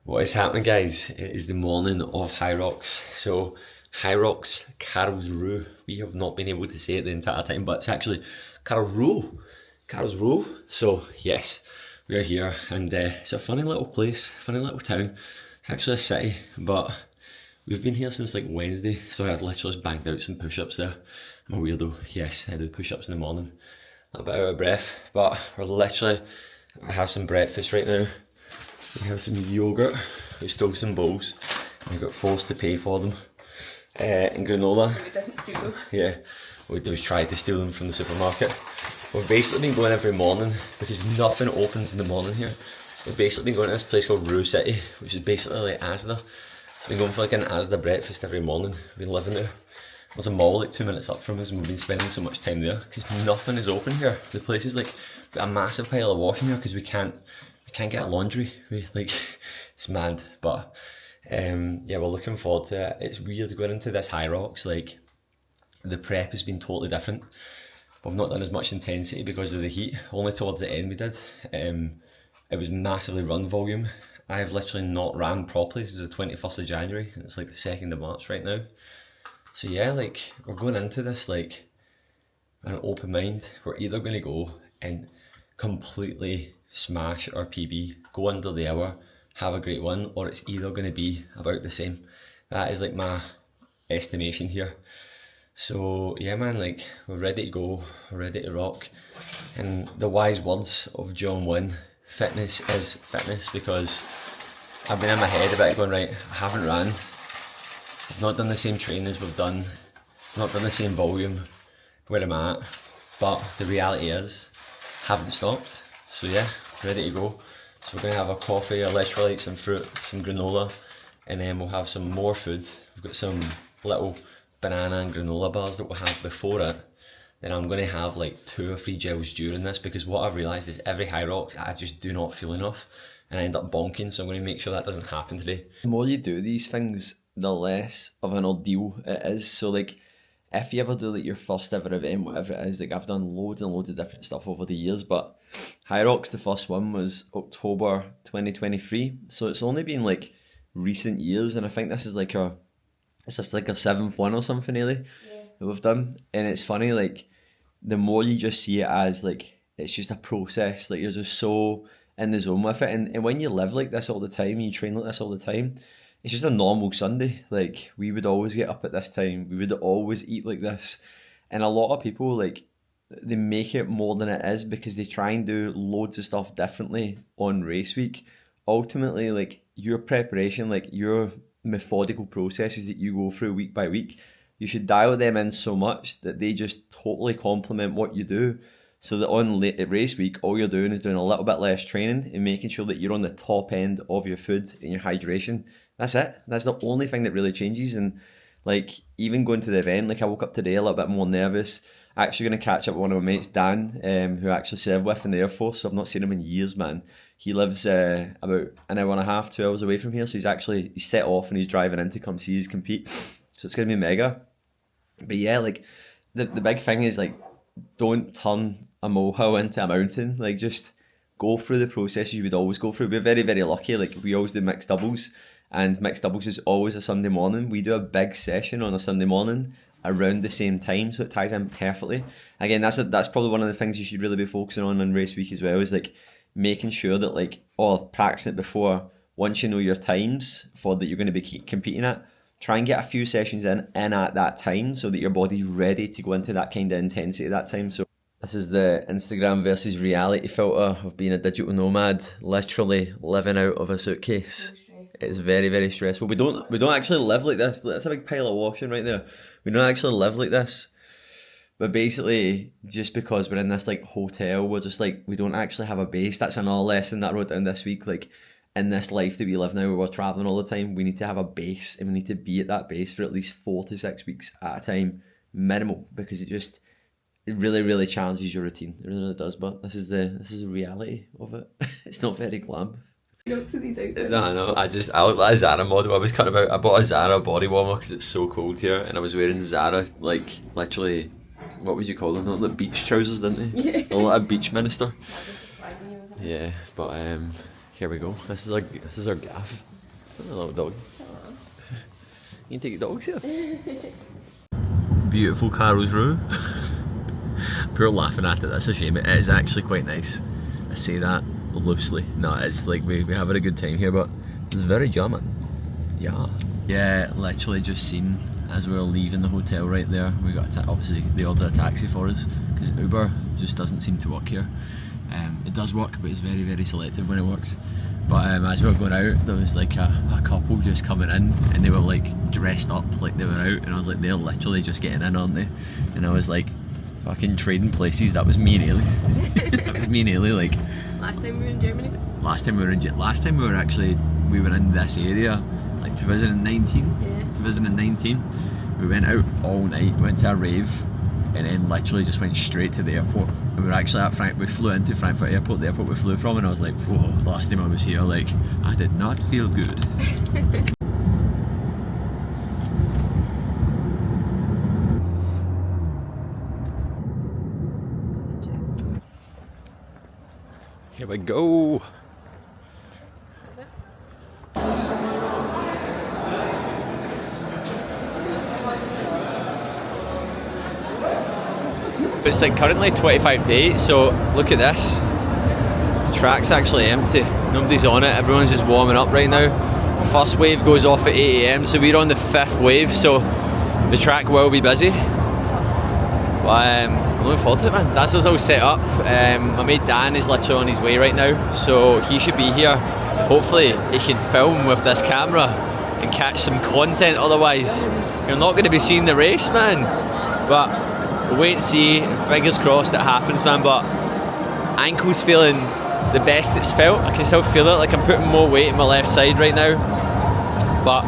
What is happening, guys? It is the morning of Hyrox. So, Hyrox Karlsruhe. We have not been able to say it the entire time, but it's actually Karlsruhe. Karlsruhe. So, yes, we are here, and it's a funny little place, funny little town. It's actually a city, but we've been here since like Wednesday, so I've literally just banged out some push-ups there. I'm a weirdo. Yes, I do push-ups in the morning. A little bit out of breath, but we're literally, I have some breakfast right now. We have some yogurt, we stole some bowls, and we got forced to pay for them. And granola. So we didn't steal them. Yeah, we tried to steal them from the supermarket. We've basically been going every morning because nothing opens in the morning here. We've basically been going to this place called Rue City, which is basically like Asda. So we've been going for like an Asda breakfast every morning. We've been living there. There's a mall like 2 minutes up from us, and we've been spending so much time there because nothing is open here. The place is like, got a massive pile of washing here because we can't get laundry. It's mad, but yeah, we're looking forward to it. It's weird going into this Hyrox. Like, the prep has been totally different. We've not done as much intensity because of the heat. Only towards the end we did. It was massively run volume. I have literally not ran properly since the 21st of January, and it's like the 2nd of March right now. So yeah, like, we're going into this like an open mind. We're either going to go and completely smash our PB, go under the hour, have a great one, or it's either going to be about the same. That is like my estimation here. So yeah, man, like, we're ready to go, we're ready to rock. And the wise words of John Wynn, fitness is fitness, because I've been in my head about it going, right, I haven't ran, I've not done the same training as we've done, I've not done the same volume where I'm at, but the reality is, haven't stopped. So yeah, ready to go. So we're going to have a coffee, electrolytes, some fruit, some granola, and then we'll have some more food. We've got some little banana and granola bars that we'll have before it. Then I'm going to have like 2 or 3 gels during this, because what I've realised is every Hyrox I just do not feel enough and I end up bonking, so I'm going to make sure that doesn't happen today. The more you do these things, the less of an ordeal it is. So like, if you ever do like your first ever event, whatever it is, like, I've done loads and loads of different stuff over the years, but Hyrox, the first one, was October 2023, so it's only been like recent years, and I think this is like our 7th one or something nearly, yeah, that we've done. And it's funny, like, the more you just see it as like, it's just a process, like, you're just so in the zone with it, and when you live like this all the time, you train like this all the time, it's just a normal Sunday. Like, we would always get up at this time, we would always eat like this. And a lot of people, like, they make it more than it is because they try and do loads of stuff differently on race week. Ultimately, like, your preparation, like your methodical processes that you go through week by week, you should dial them in so much that they just totally complement what you do, so that on race week, all you're doing is doing a little bit less training and making sure that you're on the top end of your food and your hydration. That's it. That's the only thing that really changes. And like, even going to the event, like, I woke up today a little bit more nervous. Actually going to catch up with one of my mates, Dan, who I actually served with in the Air Force, so I've not seen him in years, man. He lives about an hour and a half, 2 hours away from here, so he's set off and he's driving in to come see us compete. So it's going to be mega. But yeah, like, the big thing is, like, don't turn a molehill into a mountain. Like, just go through the processes you would always go through. We're very, very lucky. Like, we always do mixed doubles, and mixed doubles is always a Sunday morning. We do a big session on a Sunday morning around the same time, so it ties in perfectly. Again, that's probably one of the things you should really be focusing on race week as well, is like making sure that, like, or practicing it before, once you know your times for that you're going to be competing at, try and get a few sessions in at that time so that your body's ready to go into that kind of intensity at that time. So this is the Instagram versus reality filter of being a digital nomad, literally living out of a suitcase. It's very, very stressful. We don't actually live like this. That's a big pile of washing right there. We don't actually live like this. But basically, just because we're in this like hotel, we're just like, we don't actually have a base. That's another lesson that I wrote down this week. Like, in this life that we live now, where we're traveling all the time, we need to have a base, and we need to be at that base for at least 4 to 6 weeks at a time, minimal, because it really, really challenges your routine. It really does. But this is the reality of it. It's not very glam. Look to these outfits. No, I look like a Zara model. I bought a Zara body warmer because it's so cold here, and I was wearing Zara, like, literally, what would you call them? Like beach trousers, didn't they? Yeah. Like a beach minister. Yeah, but Here we go. This is our gaff. A little dog. You can take your dogs here. Beautiful Karlsruhe. We're laughing at it, that's a shame. It is actually quite nice. I say that loosely. No, it's like we're having a good time here, but it's very German. Yeah. Yeah, literally just seen as we were leaving the hotel right there. We got obviously they ordered a taxi for us because Uber just doesn't seem to work here. It does work, but it's very, very selective when it works. But as we were going out, there was like a couple just coming in, and they were like dressed up like they were out, and I was like, they're literally just getting in, aren't they? And I was like, fucking trading places. That was me nearly. That was me nearly. Like Last time we were in Germany? Last time we were in this area, like 2019. Yeah. 2019. We went out all night, went to a rave, and then literally just went straight to the airport. And we were actually at we flew into Frankfurt Airport, the airport we flew from, and I was like, whoa, last time I was here, like, I did not feel good. Here we go. It's like currently 25 to 8, so look at this. The track's actually empty. Nobody's on it. Everyone's just warming up right now. First wave goes off at 8 AM, so we're on the 5th wave, so the track will be busy. But I'm looking forward to it, man. That's us all set up. My mate Dan is literally on his way right now, so he should be here. Hopefully he can film with this camera and catch some content, otherwise you're not going to be seeing the race, man. But we'll wait and see. Fingers crossed it happens, man. But ankle's feeling the best it's felt. I can still feel it, like I'm putting more weight in my left side right now. But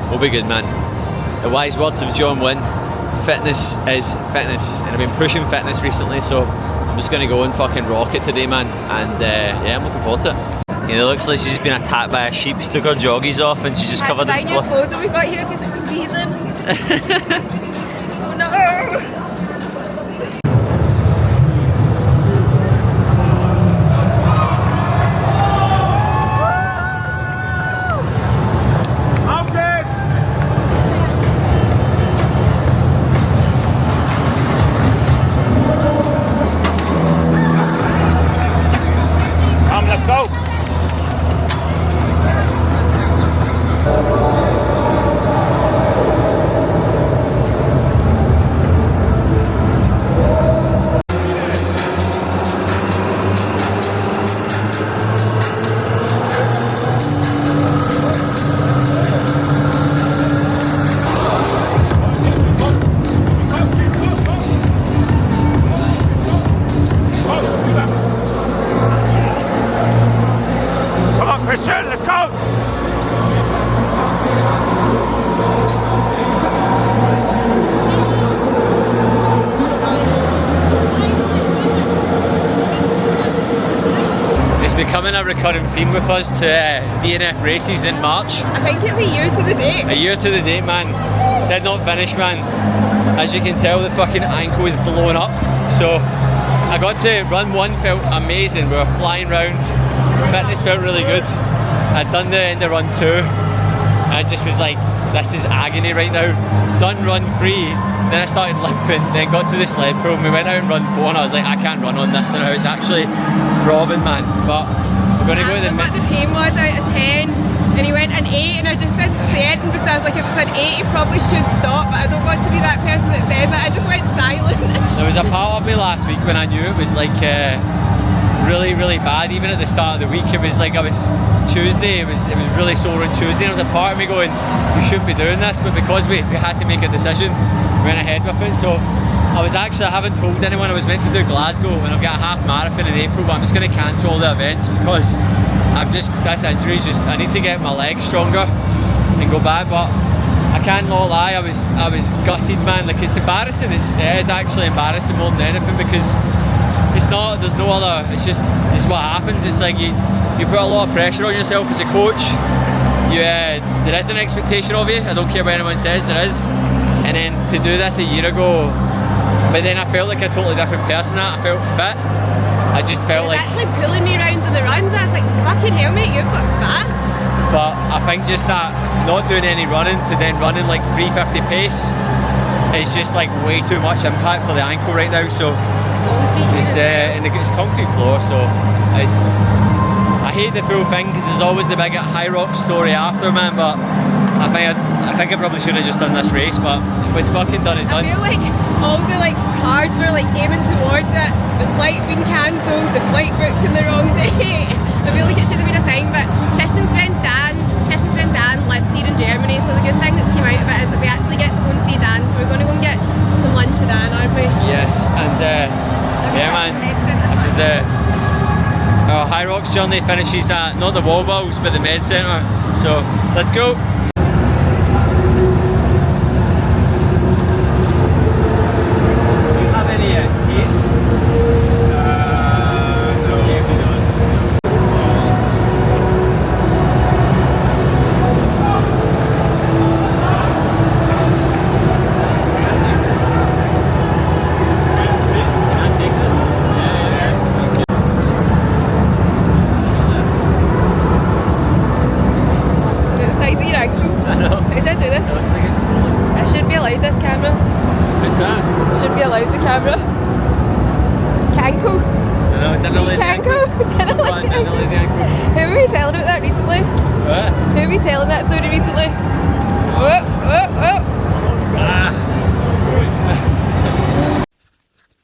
we'll be good, man. The wise words of John Wynn. Fitness is fitness, and I've been pushing fitness recently, so I'm just going to go and fucking rock it today, man. And yeah, I'm looking forward to it. Yeah, it looks like she's just been attacked by a sheep. She took her joggies off and she's just covered in blood. Clothes that we got here because it's freezing. Oh no! Becoming a recurring theme with us to DNF races in March. I think it's a year to the date. A year to the date, man. Did not finish, man. As you can tell, the fucking ankle is blowing up. So I got to run one, felt amazing. We were flying round. Fitness felt really good. I'd done the end of run 2. I just was like, this is agony right now. Done run 3, then I started limping, then got to the sled pull, and we went out and run 4, and I was like, I can't run on this now. It's actually throbbing, man. But we're going to go to the what the pain was out of 10, and he went an 8, and I just didn't say anything because I was like, if it's an 8, he probably should stop, but I don't want to be that person that says it. I just went silent. There was a part of me last week when I knew it was like really, really bad. Even at the start of the week, it was like Tuesday, it was really sore on Tuesday, and there was a part of me going, you shouldn't be doing this, but because we had to make a decision, we went ahead with it. So I haven't told anyone. I was meant to do Glasgow, and I've got a half marathon in April, but I'm just going to cancel all the events because this injury, I need to get my legs stronger and go back. But I can't not lie, I was gutted, man. Like, it's embarrassing. It is actually embarrassing more than anything, because there's no other, it's what happens. It's like you put a lot of pressure on yourself as a coach. There is an expectation of you. I don't care what anyone says, there is. And then to do this a year ago, but then I felt like a totally different person. I felt fit, I just felt He was like, actually pulling me around on the runs. I was like, fucking hell mate, you've got fast. but I think just that not doing any running to then running like 350 pace is just like way too much impact for the ankle right now. So it's it's concrete floor, so it's, I hate the full thing because there's always the big Hyrox story after, man, but I think I probably should have just done this race, but what's fucking done is done. I feel like all the like cards were like aiming towards it. The flight being cancelled, the flight booked in the wrong day. I feel like it should have been a sign, but Tristan's friend Dan lives here in Germany, so the good thing that's came out of it is that we actually get to go and see Dan, so we're going to go and get some lunch for Dan, aren't we? Yes, and yeah man, this is our Hyrox journey finishes at not the Wall Balls but the Med Centre, so let's go.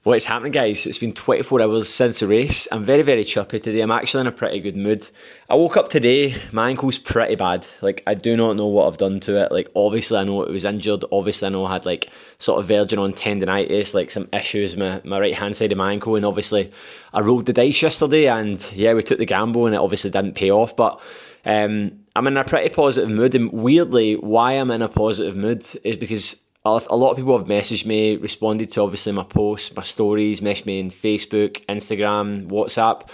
What's happening, guys? It's been 24 hours since the race. I'm very, very chirpy today. I'm actually in a pretty good mood. I woke up today, my ankle's pretty bad. Like, I do not know what I've done to it. Like, obviously I know it was injured. Obviously I know I had like sort of verging on tendinitis, like some issues with my right hand side of my ankle. And obviously I rolled the dice yesterday and yeah, we took the gamble and it obviously didn't pay off. But I'm in a pretty positive mood. And weirdly, why I'm in a positive mood is because a lot of people have messaged me, responded to obviously my posts, my stories, messaged me on Facebook, Instagram, WhatsApp.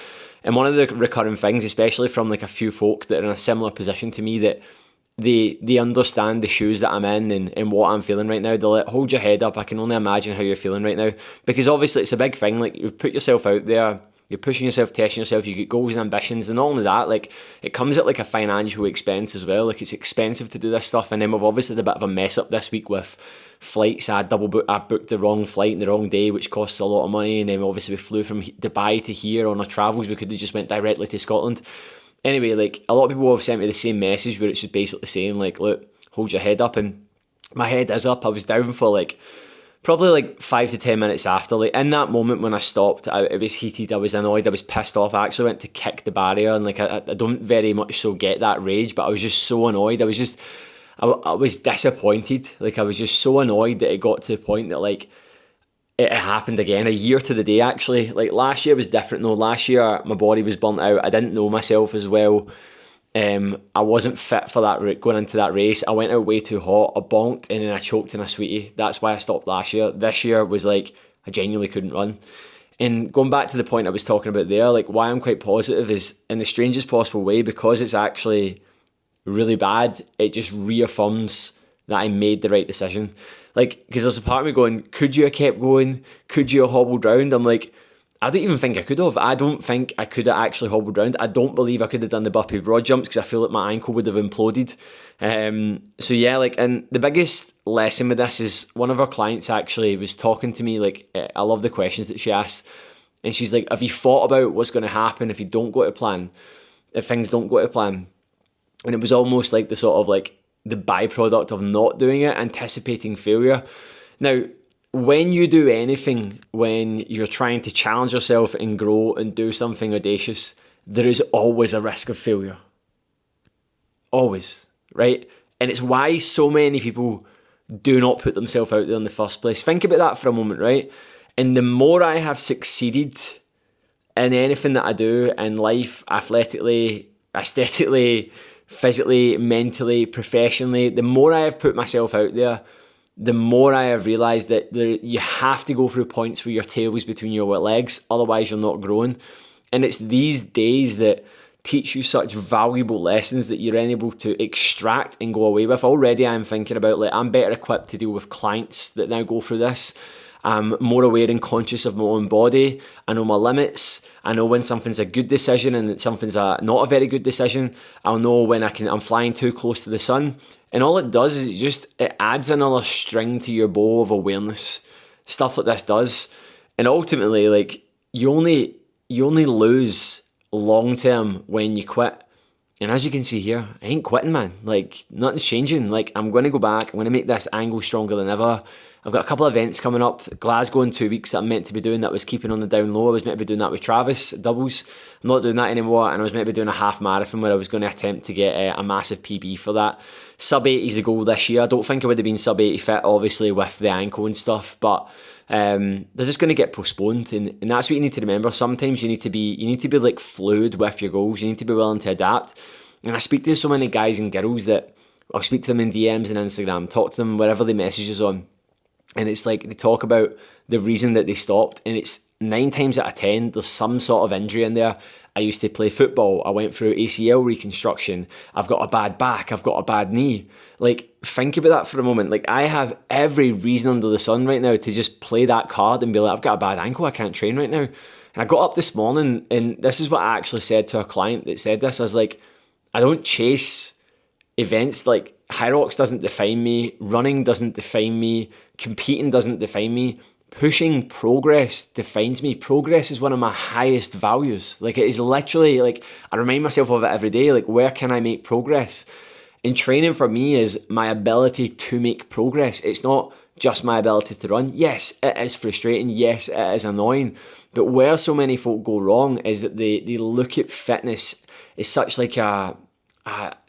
And one of the recurring things, especially from like a few folk that are in a similar position to me, that they understand the shoes that I'm in and what I'm feeling right now. They're like, hold your head up. I can only imagine how you're feeling right now. Because obviously it's a big thing. Like, you've put yourself out there. You're pushing yourself, testing yourself, you get goals and ambitions, and not only that, like, it comes at like a financial expense as well. Like, it's expensive to do this stuff, and then we've obviously had a bit of a mess up this week with flights. I booked the wrong flight on the wrong day, which costs a lot of money, and then obviously we flew from Dubai to here on our travels. We could have just went directly to Scotland. Anyway, like, a lot of people have sent me the same message where it's just basically saying like, look, hold your head up, and my head is up. I was down for like probably like 5 to 10 minutes after. Like, in that moment when I stopped, it was heated, I was annoyed, I was pissed off. I actually went to kick the barrier, and like I don't very much so get that rage, but I was just so annoyed. I was disappointed. Like, I was just so annoyed that it got to the point that like it happened again, a year to the day actually. Like, last year was different though. Last year my body was burnt out. I didn't know myself as well. I wasn't fit for that going into that race. I went out way too hot. I bonked and then I choked in a sweetie. That's why I stopped last year. This year was like, I genuinely couldn't run. And going back to the point I was talking about there, like, why I'm quite positive is, in the strangest possible way, because it's actually really bad, it just reaffirms that I made the right decision. Like, because there's a part of me going, could you have kept going? Could you have hobbled round? I'm like, I don't even think I could have. I don't think I could have actually hobbled round. I don't believe I could have done the burpee broad jumps because I feel like my ankle would have imploded. So yeah, like, and the biggest lesson with this is one of our clients actually was talking to me, like, I love the questions that she asked. And she's like, have you thought about what's going to happen if you don't go to plan? If things don't go to plan? And it was almost like the sort of like the byproduct of not doing it, anticipating failure. Now, when you do anything, when you're trying to challenge yourself and grow and do something audacious, there is always a risk of failure. Always, right? And it's why so many people do not put themselves out there in the first place. Think about that for a moment, right? And the more I have succeeded in anything that I do in life, athletically, aesthetically, physically, mentally, professionally, the more I have put myself out there, the more I have realised that you have to go through points where your tail is between your legs, otherwise you're not growing. And it's these days that teach you such valuable lessons that you're able to extract and go away with. Already I'm thinking about, like, I'm better equipped to deal with clients that now go through this. I'm more aware and conscious of my own body. I know my limits. I know when something's a good decision and something's not a very good decision. I'll know when I'm flying too close to the sun. And all it does is it adds another string to your bow of awareness. Stuff like this does. And ultimately, like, you only lose long term when you quit. And as you can see here, I ain't quitting, man. Like, nothing's changing. Like, I'm going to go back. I'm going to make this angle stronger than ever. I've got a couple of events coming up. Glasgow in 2 weeks that I'm meant to be doing that was keeping on the down low. I was meant to be doing that with Travis, doubles. I'm not doing that anymore. And I was meant to be doing a half marathon where I was going to attempt to get a massive PB for that. Sub 80 is the goal this year. I don't think I would have been sub 80 fit, obviously, with the ankle and stuff. But they're just going to get postponed. And that's what you need to remember. Sometimes you need to be like fluid with your goals. You need to be willing to adapt. And I speak to so many guys and girls that I'll speak to them in DMs and Instagram, talk to them wherever they message us on. And it's like they talk about the reason that they stopped, and it's 9 times out of 10 there's some sort of injury in there. I used to play football, I went through ACL reconstruction, I've got a bad back, I've got a bad knee. Like, think about that for a moment. Like, I have every reason under the sun right now to just play that card and be like, I've got a bad ankle, I can't train right now. And I got up this morning, and this is what I actually said to a client that said this. I was like, I don't chase events. Like, Hyrox doesn't define me, running doesn't define me, competing doesn't define me. Pushing progress defines me. Progress is one of my highest values. Like, it is literally, like, I remind myself of it every day. Like, where can I make progress? And training for me is my ability to make progress. It's not just my ability to run. Yes, it is frustrating. Yes, it is annoying. But where so many folk go wrong is that they look at fitness as such like a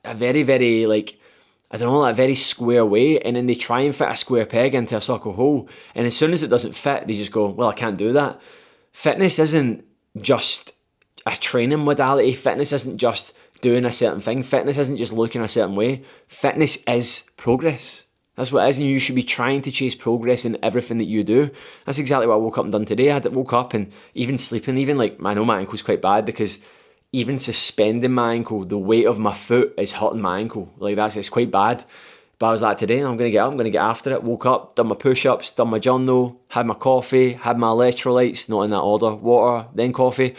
very, very, like, I don't know, like a very square way, and then they try and fit a square peg into a circle hole, and as soon as it doesn't fit, they just go, well, I can't do that. Fitness isn't just a training modality. Fitness isn't just doing a certain thing. Fitness isn't just looking a certain way. Fitness is progress. That's what it is, and you should be trying to chase progress in everything that you do. That's exactly what I woke up and done today. I woke up and even sleeping, even like, I know my ankle's quite bad because even suspending my ankle, the weight of my foot is hurting my ankle. Like, it's quite bad. But I was like, today I'm going to get up, I'm going to get after it. Woke up, done my push-ups, done my journal, had my coffee, had my electrolytes, not in that order, water, then coffee.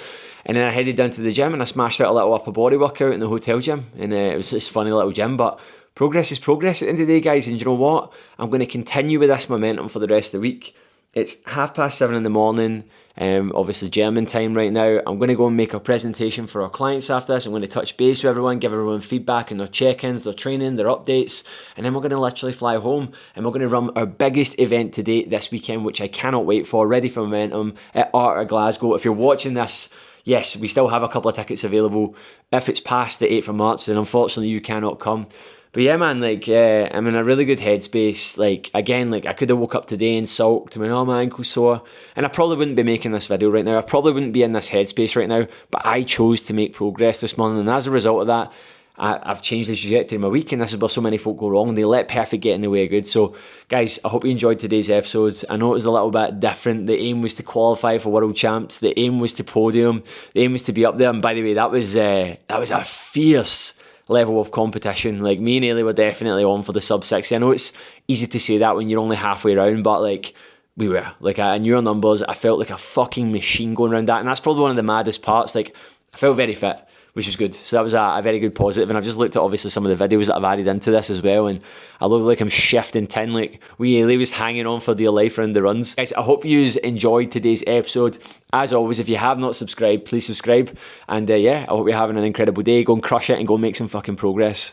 And then I headed down to the gym and I smashed out a little upper body workout in the hotel gym. And it was this funny little gym, but progress is progress at the end of the day, guys. And you know what? I'm going to continue with this momentum for the rest of the week. It's 7:30 in the morning. Obviously German time right now. I'm going to go and make a presentation for our clients after this. I'm going to touch base with everyone, give everyone feedback on their check-ins, their training, their updates, and then we're going to literally fly home and we're going to run our biggest event to date this weekend, which I cannot wait for. Ready for momentum at Art of Glasgow. If you're watching this, yes, we still have a couple of tickets available. If it's past the 8th of March, then unfortunately you cannot come. But yeah, man, like, I'm in a really good headspace. Like, again, like, I could have woke up today and sulked, my ankle's sore, and I probably wouldn't be making this video right now. I probably wouldn't be in this headspace right now, but I chose to make progress this morning, and as a result of that, I've changed the trajectory of my week, and this is where so many folk go wrong. They let perfect get in the way of good. So, guys, I hope you enjoyed today's episodes. I know it was a little bit different. The aim was to qualify for World Champs. The aim was to podium. The aim was to be up there, and by the way, that was a fierce level of competition. Like, me and Ailey were definitely on for the sub 60. I know it's easy to say that when you're only halfway around, but like, we were. Like, I knew our numbers. I felt like a fucking machine going around that, and that's probably one of the maddest parts. Like, I felt very fit, which was good. So that was a very good positive. And I've just looked at obviously some of the videos that I've added into this as well, and I look like I'm shifting 10. Like, Ailey was hanging on for dear life around the runs. Guys, I hope you enjoyed today's episode. As always, if you have not subscribed, please subscribe. And yeah, I hope you're having an incredible day. Go and crush it and go and make some fucking progress.